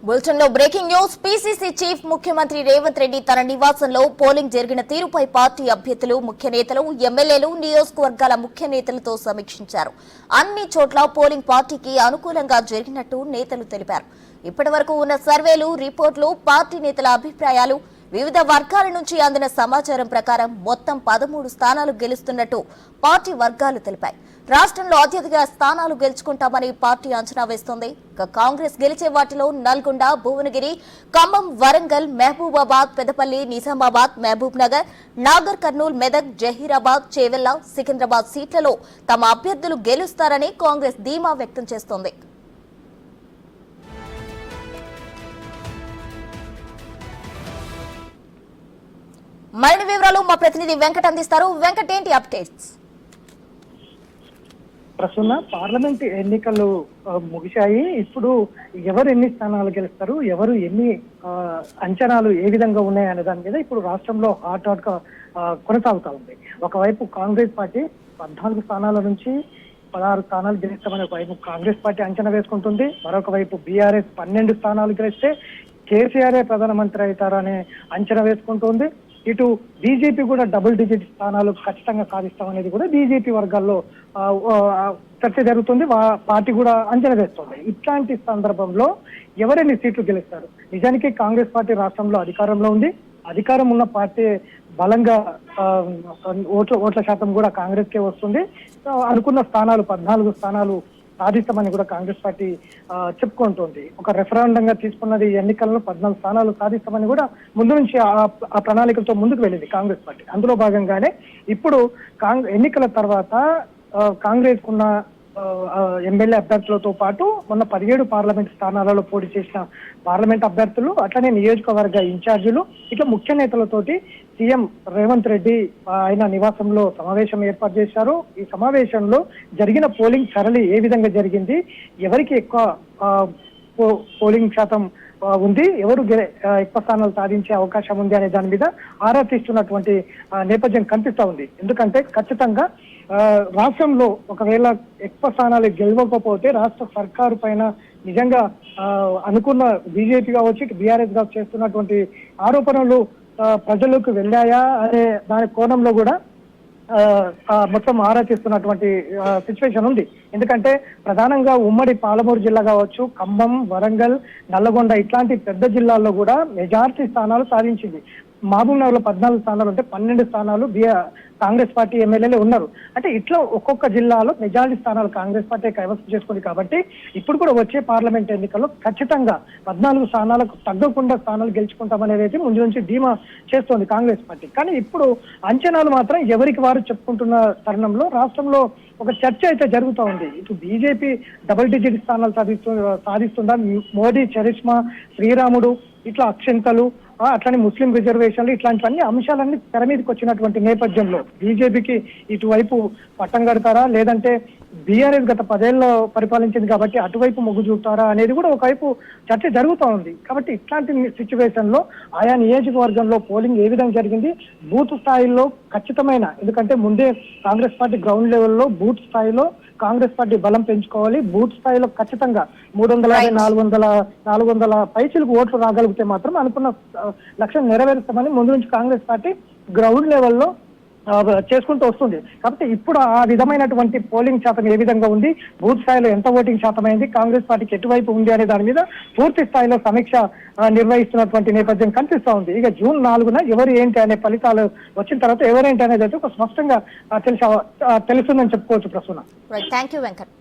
Bulletin లో breaking news. PCC chief ముఖ్యమంత్రి రేవంత్ రెడ్డి తన నివాసంలో పోలింగ్ జరిగిన తీరుపై పార్టీ అభ్యర్థులు, ముఖ్య నేతలు, ఎమ్మెల్యేలు, నియోజకవర్గాల ముఖ్య నేతలతో సమీక్షించారు. అన్ని చోట్ల పోలింగ్ పార్టీకి అనుకూలంగా జరిగినట్టు నేతలు తెలిపారు. ఇప్పటివరకు ఉన్న సర్వేలు, రిపోర్టులు, పార్టీ నేతల అభిప్రాయాలు, వివిధ వర్గాల నుంచి అందిన సమాచారం ప్రకారం మొత్తం 13 స్థానాలు గెలుస్తున్నట్టు పార్టీ వర్గాలు తెలిపాయి. రాష్ట్రంలో అత్యధిక స్థానాలు గెలుచుకుంటామని పార్టీ అంచనా వేస్తోంది. కాంగ్రెస్ గెలిచే వాటిలో నల్గొండ, భువనగిరి, ఖమ్మం, వరంగల్, మహబూబాబాద్, పెద్దపల్లి, నిజామాబాద్, మహబూబ్ నగర్, నాగర్ కర్నూల్, మెదక్, జహీరాబాద్, చేవెళ్ల, సికింద్రాబాద్ సీట్లలో తమ అభ్యర్థులు గెలుస్తారని కాంగ్రెస్ ధీమా వ్యక్తం చేస్తోంది. మరిన్ని వివరాలు మా ప్రతినిధి వెంకట్ అందిస్తారు. వెంకట్, ఏంటి అప్డేట్స్? ప్రస్తుతం పార్లమెంట్ ఎన్నికలు ముగిశాయి. ఇప్పుడు ఎవరు ఎన్ని స్థానాలు గెలుస్తారు, ఎవరు ఎన్ని అంచనాలు ఏ విధంగా ఉన్నాయనే దాని మీద ఇప్పుడు రాష్ట్రంలో హాట్ గా కొనసాగుతా ఉంది. ఒకవైపు కాంగ్రెస్ పార్టీ 14 స్థానాల నుంచి 16 స్థానాలు గెలుస్తామని ఒకవైపు కాంగ్రెస్ పార్టీ అంచనా వేసుకుంటుంది. మరొక వైపు బీఆర్ఎస్ 12 స్థానాలు గెలిస్తే కేసీఆర్ ప్రధానమంత్రి అవుతారనే అంచనా వేసుకుంటుంది. ఇటు బీజేపీ కూడా డబుల్ డిజిట్ స్థానాలు ఖచ్చితంగా సాధిస్తామనేది కూడా బీజేపీ వర్గాల్లో చర్చ జరుగుతుంది. పార్టీ కూడా అంచనా వేస్తుంది. ఇట్లాంటి సందర్భంలో ఎవరెన్ని సీట్లు గెలుస్తారు? నిజానికి కాంగ్రెస్ పార్టీ రాష్ట్రంలో అధికారంలో ఉంది. అధికారం ఉన్న పార్టీ బలంగా ఓట్ల శాతం కూడా కాంగ్రెస్ కే వస్తుంది. అనుకున్న స్థానాలు 14 స్థానాలు సాధిస్తామని కూడా కాంగ్రెస్ పార్టీ చెప్పుకుంటోంది. ఒక రెఫరెండంగా తీసుకున్నది ఎన్నికల్లో 14 స్థానాలు సాధిస్తామని కూడా ముందు నుంచి ఆ ప్రణాళికలతో ముందుకు వెళ్ళింది కాంగ్రెస్ పార్టీ. అందులో భాగంగానే ఇప్పుడు ఎన్నికల తర్వాత కాంగ్రెస్ కున్న ఎమ్మెల్యే అభ్యర్థులతో పాటు మొన్న 17 పార్లమెంట్ స్థానాలలో పోటీ చేసిన పార్లమెంట్ అభ్యర్థులు, అట్లనే నియోజకవర్గ ఇన్ఛార్జీలు, ఇట్లా ముఖ్య నేతలతోటి సీఎం రేవంత్ రెడ్డి ఆయన నివాసంలో సమావేశం ఏర్పాటు చేశారు. ఈ సమావేశంలో జరిగిన పోలింగ్ సరళి ఏ విధంగా జరిగింది, ఎవరికి ఎక్కువ పోలింగ్ శాతం ఉంది, ఎవరు ఎక్కువ స్థానాలు సాధించే అవకాశం ఉంది అనే దాని మీద ఆరా తీస్తున్నటువంటి నేపథ్యం కనిపిస్తా ఉంది. ఎందుకంటే ఖచ్చితంగా రాష్ట్రంలో ఒకవేళ ఎక్కువ స్థానాలు గెలవకపోతే రాష్ట్ర సర్కారు పైన నిజంగా అనుకున్న బీజేపీ కావచ్చు, బీఆర్ఎస్ కావచ్చు చేస్తున్నటువంటి ఆరోపణలు ప్రజలకు వెళ్ళాయా అనే దాని కోణంలో కూడా మొత్తం ఆరా చేస్తున్నటువంటి సిచ్యువేషన్ ఉంది. ఎందుకంటే ప్రధానంగా ఉమ్మడి పాలమూరు జిల్లా కావచ్చు, ఖమ్మం, వరంగల్, నల్లగొండ ఇట్లాంటి పెద్ద జిల్లాల్లో కూడా మెజారిటీ స్థానాలు సాధించింది. మహబూబ్ నగర్ లో 14 స్థానాలు ఉంటే 12 స్థానాలు కాంగ్రెస్ పార్టీ ఎమ్మెల్యేలే ఉన్నారు. అంటే ఇట్లా ఒక్కొక్క జిల్లాలో మెజారిటీ స్థానాలు కాంగ్రెస్ పార్టీ కైవసం చేసుకుంది. కాబట్టి ఇప్పుడు కూడా వచ్చే పార్లమెంట్ ఎన్నికల్లో ఖచ్చితంగా 14 స్థానాలకు తగ్గకుండా స్థానాలు గెలుచుకుంటామనేది ముందు నుంచి ధీమా చేస్తోంది కాంగ్రెస్ పార్టీ. కానీ ఇప్పుడు అంచనాలు మాత్రం ఎవరికి వారు చెప్పుకుంటున్న తరుణంలో రాష్ట్రంలో ఒక చర్చ అయితే జరుగుతూ ఉంది. ఇటు బీజేపీ డబుల్ డిజిట్ స్థానాలు సాధిస్తుందా, మోడీ చరిష్మా, శ్రీరాముడు, ఇట్లా అక్షంతలు, అట్లనే ముస్లిం రిజర్వేషన్లు, ఇట్లాంటివన్నీ అంశాలన్నీ తెర మీదకి వచ్చినటువంటి నేపథ్యంలో బీజేపీకి ఇటువైపు పట్టం కడతారా, లేదంటే బీఆర్ఎస్ గత 10 ఏళ్ళు పరిపాలించింది కాబట్టి అటువైపు మొగ్గు చూపుతారా అనేది కూడా ఒకవైపు చర్చ జరుగుతూ ఉంది. కాబట్టి ఇట్లాంటి సిచ్యువేషన్ లో ఆయా నియోజకవర్గంలో పోలింగ్ ఏ విధంగా జరిగింది, బూత్ స్థాయిలో ఖచ్చితమైన, ఎందుకంటే ముందే కాంగ్రెస్ పార్టీ గ్రౌండ్ లెవెల్లో బూత్ స్థాయిలో కాంగ్రెస్ పార్టీ బలం పెంచుకోవాలి. బూత్ స్థాయిలో ఖచ్చితంగా 350, 400 పైచిలకు ఓట్లు రాగలిగితే మాత్రం అనుకున్న లక్ష్యం నెరవేరుస్తామని ముందు నుంచి కాంగ్రెస్ పార్టీ గ్రౌండ్ లెవెల్లో చేసుకుంటూ వస్తుంది. కాబట్టి ఇప్పుడు ఆ విధమైనటువంటి పోలింగ్ శాతం ఏ విధంగా ఉంది, బూత్ స్థాయిలో ఎంత ఓటింగ్ శాతం అయింది, కాంగ్రెస్ పార్టీకి ఎటువైపు ఉంది అనే దాని మీద పూర్తి స్థాయిలో సమీక్ష నిర్వహిస్తున్నటువంటి నేపథ్యం కనిపిస్తా ఉంది. ఇక జూన్ 4న ఎవరు ఏంటి అనే ఫలితాలు వచ్చిన తర్వాత ఎవరేంటి అనేది అయితే ఒక స్పష్టంగా తెలుస్తుందని చెప్పుకోవచ్చు. ప్రస్తుతం థ్యాంక్ యూ వెంకట్.